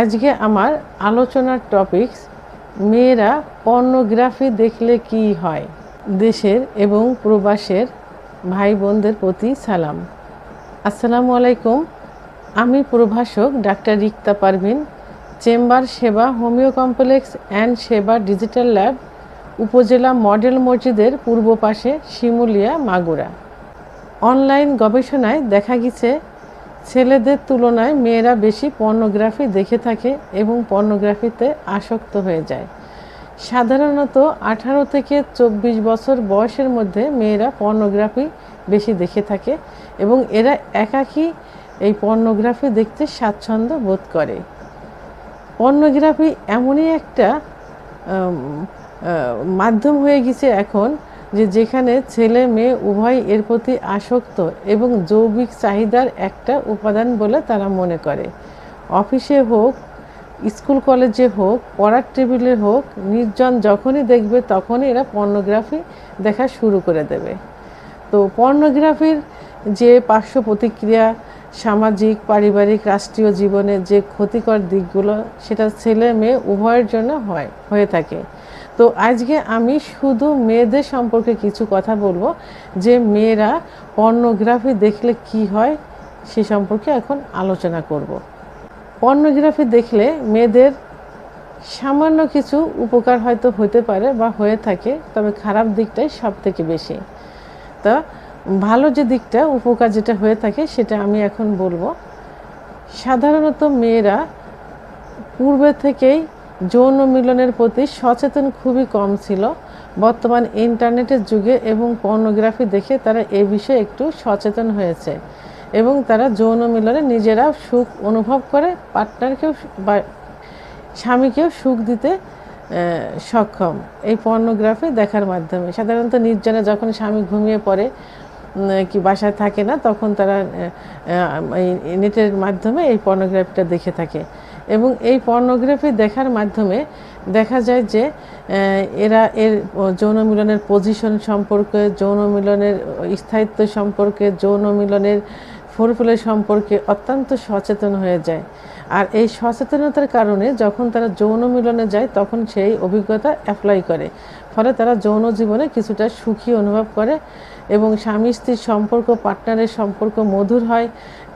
আজকে আমার আলোচনার টপিকস মেয়েরা পর্নোগ্রাফি দেখলে কি হয়। দেশের এবং প্রবাসের ভাই বোনদের প্রতি সালাম। আসসালামু আলাইকুম। আমি প্রভাষক ডাক্তার রিক্তা পারভিন, চেম্বার সেবা হোমিও কমপ্লেক্স অ্যান্ড সেবা ডিজিটাল ল্যাব, উপজেলা মডেল মসজিদের পূর্ব পাশে, শিমুলিয়া, মাগুরা। অনলাইন গবেষণায় দেখা গেছে ছেলেদের তুলনায় মেয়েরা বেশি পর্নোগ্রাফি দেখে থাকে এবং পর্নোগ্রাফিতে আসক্ত হয়ে যায়। সাধারণত 18 থেকে 24 বছর বয়সের মধ্যে মেয়েরা পর্নোগ্রাফি বেশি দেখে থাকে এবং এরা একাকী এই পর্নোগ্রাফি দেখতে স্বাচ্ছন্দ্য বোধ করে। পর্নোগ্রাফি এমনই একটা মাধ্যম হয়ে গেছে এখন যেখানে ছেলে মেয়ে উভয় এর প্রতি আসক্ত এবং যৌবিক চাহিদার একটা উপাদান বলে তারা মনে করে। অফিসে হোক, স্কুল কলেজে হোক, পড়ার টেবিলে হোক, নির্জন যখনই দেখবে তখনই এরা পর্নোগ্রাফি দেখা শুরু করে দেবে। তো পর্নোগ্রাফির যে পার্শ্ব প্রতিক্রিয়া, সামাজিক, পারিবারিক, রাষ্ট্রীয় জীবনে যে ক্ষতিকর দিকগুলো, সেটা ছেলে মেয়ে উভয়ের জন্য হয়ে থাকে। তো আজকে আমি শুধু মেয়েদের সম্পর্কে কিছু কথা বলবো, যে মেয়েরা পর্নোগ্রাফি দেখলে কি হয় সে সম্পর্কে এখন আলোচনা করব। পর্নোগ্রাফি দেখলে মেয়েদের সামান্য কিছু উপকার হয়তো হতে পারে বা হয়ে থাকে, তবে খারাপ দিকটাই সব থেকে বেশি। তা ভালো যে দিকটা, উপকার যেটা হয়ে থাকে সেটা আমি এখন বলবো। সাধারণত মেয়েরা পূর্বে থেকেই যৌন মিলনের প্রতি সচেতন খুবই কম ছিল। বর্তমান ইন্টারনেটের যুগে এবং পর্নোগ্রাফি দেখে তারা এই বিষয়ে একটু সচেতন হয়েছে এবং তারা যৌন মিলনে নিজেরাও সুখ অনুভব করে, পার্টনারকেও বা স্বামীকেও সুখ দিতে সক্ষম এই পর্নোগ্রাফি দেখার মাধ্যমে। সাধারণত নির্জনে যখন স্বামী ঘুমিয়ে পড়ে কি বাসায় থাকে না, তখন তারা নেটের মাধ্যমে এই পর্নোগ্রাফিটা দেখে থাকে এবং এই পর্নোগ্রাফি দেখার মাধ্যমে দেখা যায় যে এরা এর যৌন মিলনের পজিশন সম্পর্কে, যৌন মিলনের স্থায়িত্ব সম্পর্কে, যৌন মিলনের ফোরপ্লে সম্পর্কে অত্যন্ত সচেতন হয়ে যায়। আর এই সচেতনতার কারণে যখন তারা যৌন মিলনে যায় তখন সেই অভিজ্ঞতা অ্যাপ্লাই করে, ফলে তারা যৌন জীবনে কিছুটা সুখী অনুভব করে এবং স্বামী স্ত্রীর সম্পর্ক, পার্টনারের সম্পর্ক মধুর হয়,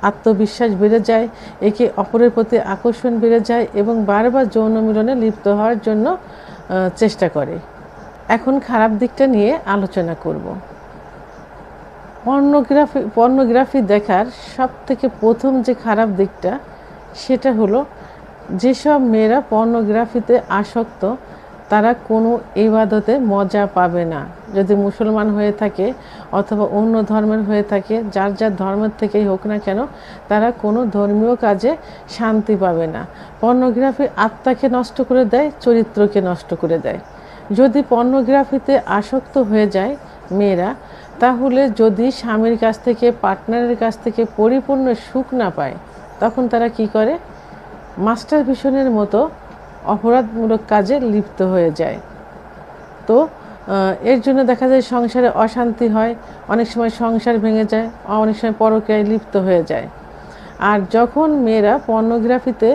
আত্মবিশ্বাস বেড়ে যায়, একে অপরের প্রতি আকর্ষণ বেড়ে যায় এবং বারবার যৌন মিলনে লিপ্ত হওয়ার জন্য চেষ্টা করে। এখন খারাপ দিকটা নিয়ে আলোচনা করব। পর্নোগ্রাফি দেখার সব থেকে প্রথম যে খারাপ দিকটা, সেটা হলো যেসব মেয়েরা পর্নোগ্রাফিতে আসক্ত তারা কোনো ইবাদতে মজা পাবে না। যদি মুসলমান হয়ে থাকে অথবা অন্য ধর্মের হয়ে থাকে, যার যার ধর্মের থেকেই হোক না কেন, তারা কোনো ধর্মীয় কাজে শান্তি পাবে না। পর্নোগ্রাফি আত্মাকে নষ্ট করে দেয়, চরিত্রকে নষ্ট করে দেয়। যদি পর্নোগ্রাফিতে আসক্ত হয়ে যায় মেয়েরা, তাহলে যদি স্বামীর কাছ থেকে, পার্টনারের কাছ থেকে পরিপূর্ণ সুখ না পায়, তখন তারা কি করে, মাস্টারবেশনের মতো অপরাধমূলক কাজে লিপ্ত হয়ে যায়। তো এর জন্য দেখা যায় সংসারে অশান্তি হয়, অনেক সময় সংসার ভেঙে যায়, অনেক সময় পরকীয়ায় লিপ্ত হয়ে যায়। আর যখন মেয়েরা পর্নোগ্রাফিতে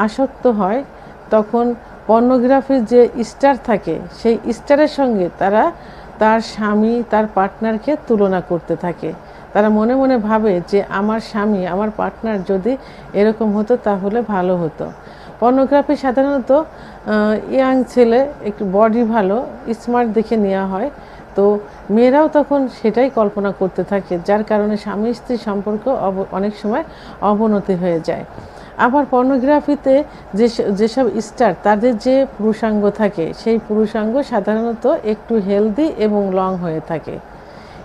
আসক্ত হয়, তখন পর্নোগ্রাফির যে স্টার থাকে, সেই স্টারের সঙ্গে তারা তার স্বামী, তার পার্টনারকে তুলনা করতে থাকে। তারা মনে মনে ভাবে যে আমার স্বামী, আমার পার্টনার যদি এরকম হতো তাহলে ভালো হতো। পর্নোগ্রাফি সাধারণত ইয়াং ছেলে, একটু বডি ভালো, স্মার্ট দেখে নেওয়া হয়। তো মেয়েরাও তখন সেটাই কল্পনা করতে থাকে, যার কারণে স্বামী স্ত্রী সম্পর্ক অনেক সময় অবনতি হয়ে যায়। আবার পর্নোগ্রাফিতে যেসব স্টার, তাদের যে পুরুষাঙ্গ থাকে, সেই পুরুষাঙ্গ সাধারণত একটু হেলদি এবং লং হয়ে থাকে।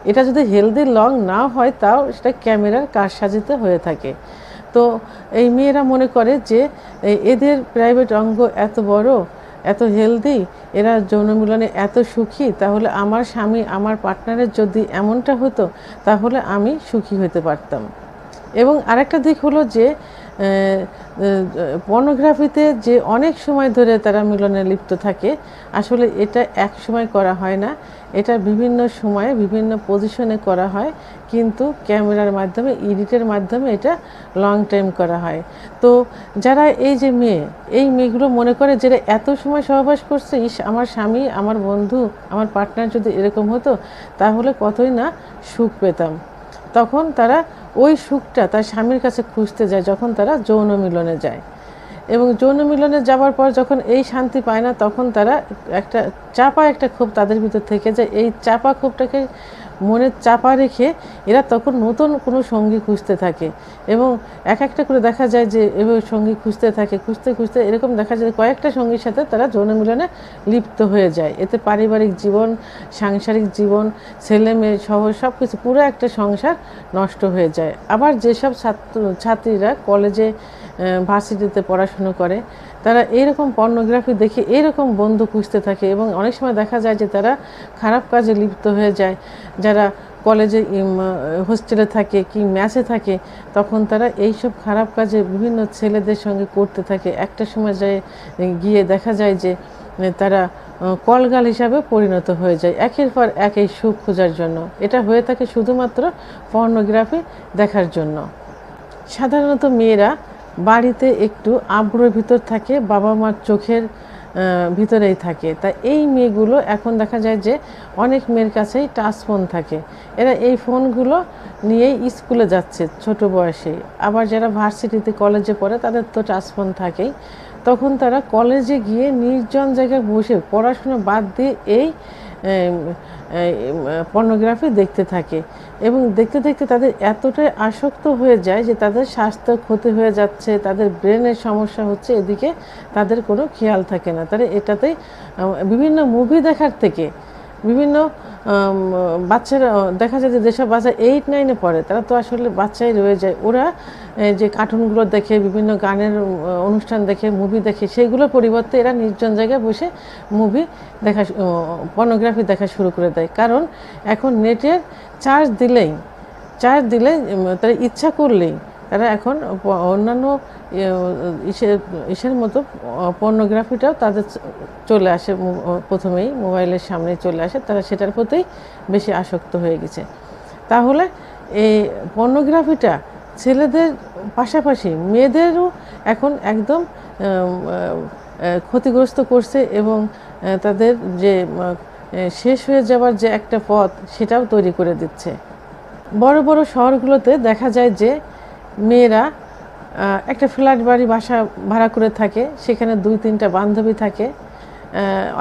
এটা যদি হেলদি লং না হয়, তাও সেটা ক্যামেরার কারসাজিতে হয়ে থাকে। তো এই মেয়েরা মনে করে যে এদের প্রাইভেট অঙ্গ এত বড়, এত হেলদি, এরা যৌন মিলনে এত সুখী, তাহলে আমার স্বামী, আমার পার্টনারের যদি এমনটা হতো তাহলে আমি সুখী হতে পারতাম। এবং আরেকটা দিক হলো যে পর্নোগ্রাফিতে যে অনেক সময় ধরে তারা মিলনে লিপ্ত থাকে, আসলে এটা এক সময় করা হয় না, এটা বিভিন্ন সময়ে বিভিন্ন পজিশনে করা হয়, কিন্তু ক্যামেরার মাধ্যমে এডিটের মাধ্যমে এটা লং টাইম করা হয়। তো যারা এই মেয়েগুলো মনে করে যে এত সময় সহবাস করছে, ইস আমার স্বামী, আমার বন্ধু, আমার পার্টনার যদি এরকম হতো তাহলে কতই না সুখ পেতাম। তখন তারা ওই সুখটা তার স্বামীর কাছে খুঁজতে যায় যখন তারা যৌন মিলনে যায়, এবং যৌন মিলনে যাওয়ার পর যখন এই শান্তি পায় না, তখন তারা একটা ক্ষোভ তাদের ভিতর থেকে যায়। এই চাপা ক্ষোভটাকে মনে চাপা রেখে এরা তখন নতুন কোনো সঙ্গী খুঁজতে থাকে, এবং একটা করে দেখা যায় যে এভাবে সঙ্গী খুঁজতে থাকে, খুঁজতে খুঁজতে এরকম দেখা যায় কয়েকটা সঙ্গীর সাথে তারা যৌন মিলনে লিপ্ত হয়ে যায়। এতে পারিবারিক জীবন, সাংসারিক জীবন, ছেলে মেয়ে সহ সব কিছু পুরো একটা সংসার নষ্ট হয়ে যায়। আবার যেসব ছাত্রীরা কলেজে ভার্সিটিতে পড়াশুনো করে, তারা এইরকম পর্নোগ্রাফি দেখে এইরকম বন্ধু খুঁজতে থাকে, এবং অনেক সময় দেখা যায় যে তারা খারাপ কাজে লিপ্ত হয়ে যায়। যারা কলেজে হোস্টেলে থাকে কি ম্যাচে থাকে, তখন তারা এইসব খারাপ কাজে বিভিন্ন ছেলেদের সঙ্গে করতে থাকে। একটা সময় গিয়ে দেখা যায় যে তারা কলগাল হিসাবে পরিণত হয়ে যায়, একের পর এক এই সুখ খোঁজার জন্য। এটা হয়ে থাকে শুধুমাত্র পর্নোগ্রাফি দেখার জন্য। সাধারণত মেয়েরা বাড়িতে একটু আবরোর ভিতর থাকে, বাবা মার চোখের ভিতরেই থাকে। তাই এই মেয়েগুলো এখন দেখা যায় যে অনেক মেয়ের কাছেই টাচ ফোন থাকে, এরা এই ফোনগুলো নিয়েই স্কুলে যাচ্ছে ছোট বয়সে। আবার যারা ভার্সিটিতে কলেজে পড়ে তাদের তো টাচ ফোন থাকেই, তখন তারা কলেজে গিয়ে নির্জন জায়গায় বসে পড়াশোনা বাদ দিয়ে এই পর্নোগ্রাফি দেখতে থাকে, এবং দেখতে দেখতে তাদের এতটাই আসক্ত হয়ে যায় যে তাদের স্বাস্থ্য ক্ষতি হয়ে যাচ্ছে, তাদের ব্রেনের সমস্যা হচ্ছে, এদিকে তাদের কোনো খেয়াল থাকে না। তারা এটাতেই বিভিন্ন মুভি দেখার থেকে বিভিন্ন বাচ্চারা দেখা যায় যে যেসব বাচ্চা 8-9-এ পড়ে তারা তো আসলে বাচ্চাই রয়ে যায়, ওরা যে কার্টুনগুলো দেখে, বিভিন্ন গানের অনুষ্ঠান দেখে, মুভি দেখে, সেইগুলোর পরিবর্তে এরা নির্জন জায়গায় বসে মুভি দেখা, পর্নোগ্রাফি দেখা শুরু করে দেয়। কারণ এখন নেটের চার্জ দিলেই তারা ইচ্ছা করলেই তারা এখন অন্যান্য ইসের মতো পর্নোগ্রাফিটাও তাদের চলে আসে, প্রথমেই মোবাইলের সামনে চলে আসে, তারা সেটার প্রতিই বেশি আসক্ত হয়ে গেছে। তাহলে এই পর্নোগ্রাফিটা ছেলেদের পাশাপাশি মেয়েদেরও এখন একদম ক্ষতিগ্রস্ত করছে, এবং তাদের যে শেষ হয়ে যাওয়ার যে একটা পথ সেটাও তৈরি করে দিচ্ছে। বড় বড় শহরগুলোতে দেখা যায় যে মেয়েরা একটা ফ্ল্যাট বাড়ি বাসা ভাড়া করে থাকে, সেখানে 2-3টা বান্ধবী থাকে,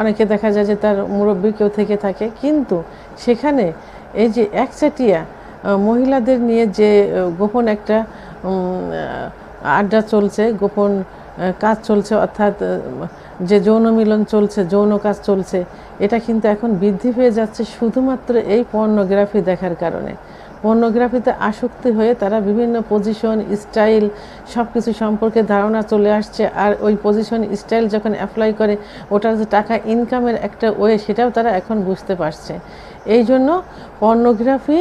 অনেকে দেখা যায় যে তার মুরব্বী কেউ থেকে থাকে, কিন্তু সেখানে এই যে একচাটিয়া মহিলাদের নিয়ে যে গোপন একটা আড্ডা চলছে, গোপন কাজ চলছে, অর্থাৎ যে যৌন মিলন চলছে, যৌন কাজ চলছে, এটা কিন্তু এখন বৃদ্ধি হয়ে যাচ্ছে শুধুমাত্র এই পর্নোগ্রাফি দেখার কারণে। পর্নোগ্রাফিতে আসক্তি হয়ে তারা বিভিন্ন পজিশন, স্টাইল সব কিছু সম্পর্কে ধারণা চলে আসছে, আর ওই পজিশন, স্টাইল যখন অ্যাপ্লাই করে ওটার যে টাকা ইনকামের একটা ওয়ে, সেটাও তারা এখন বুঝতে পারছে। এই জন্য পর্নোগ্রাফি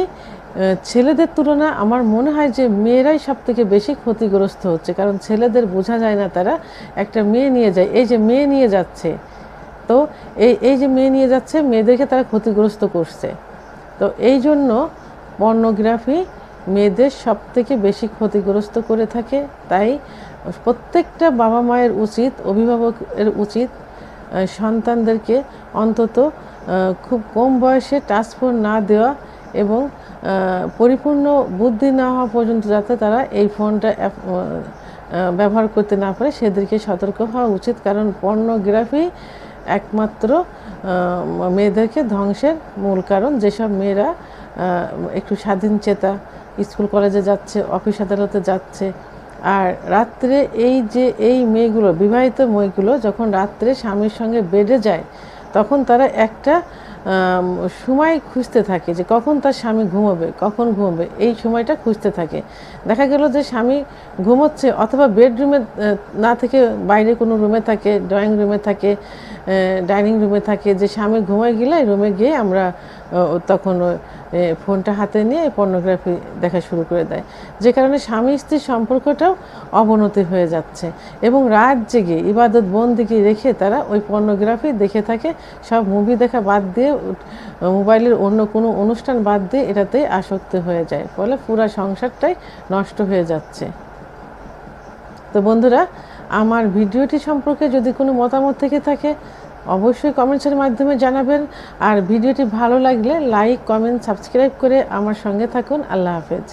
ছেলেদের তুলনা আমার মনে হয় যে মেয়েরাই সব থেকে বেশি ক্ষতিগ্রস্ত হচ্ছে, কারণ ছেলেদের বোঝা যায় না, তারা একটা মেয়ে নিয়ে যায়, এই যে মেয়ে নিয়ে যাচ্ছে, তো এই যে মেয়ে নিয়ে যাচ্ছে, মেয়েদেরকে তারা ক্ষতিগ্রস্ত করছে। তো এই জন্য পর্নোগ্রাফি মেয়েদের সব থেকে বেশি ক্ষতিগ্রস্ত করে থাকে। তাই প্রত্যেকটা বাবা মায়ের উচিত, অভিভাবকের উচিত সন্তানদেরকে অন্তত খুব কম বয়সে টাচ ফোন না দেওয়া, এবং পরিপূর্ণ বুদ্ধি না হওয়া পর্যন্ত যাতে তারা এই ফোনটা ব্যবহার করতে না পারে সেদেরকে সতর্ক হওয়া উচিত। কারণ পর্নোগ্রাফি একমাত্র মেয়েদেরকে ধ্বংসের মূল কারণ। যেসব মেয়েরা একটু স্বাধীন চেতা, স্কুল কলেজে যাচ্ছে, অফিস আদালতে যাচ্ছে, আর রাত্রে এই মেয়েগুলো, বিবাহিত মেয়েগুলো যখন রাত্রে স্বামীর সঙ্গে বেডে যায়, তখন তারা একটা সময় খুঁজতে থাকে যে কখন তার স্বামী ঘুমোবে, এই সময়টা খুঁজতে থাকে। দেখা গেল যে স্বামী ঘুমোচ্ছে, অথবা বেডরুমে না থেকে বাইরে কোনো রুমে থাকে, ড্রয়িং রুমে থাকে, ডাইনিং রুমে থাকে, যে স্বামী ঘুমায় গেলে রুমে গিয়ে আমরা তখন ফোনটা হাতে নিয়ে পর্নোগ্রাফি দেখা শুরু করে দেয়, যে কারণে স্বামী স্ত্রীর সম্পর্কটাও অবনতি হয়ে যাচ্ছে এবং রাত জেগে ইবাদত বন্দেগী রেখে তারা ওই পর্নোগ্রাফি দেখে থাকে। সব মুভি দেখা বাদ দিয়ে, মোবাইলের অন্য কোনো অনুষ্ঠান বাদ দিয়ে এটাতেই আসক্ত হয়ে যায়, ফলে পুরা সংসারটাই নষ্ট হয়ে যাচ্ছে। তো বন্ধুরা, আমার ভিডিওটি সম্পর্কে যদি কোনো মতামত থেকে থাকে অবশ্যই কমেন্টসের মাধ্যমে জানাবেন। আর ভিডিওটি ভালো লাগলে লাইক, কমেন্ট, সাবস্ক্রাইব করে আমার সঙ্গে থাকুন। আল্লাহ হাফেজ।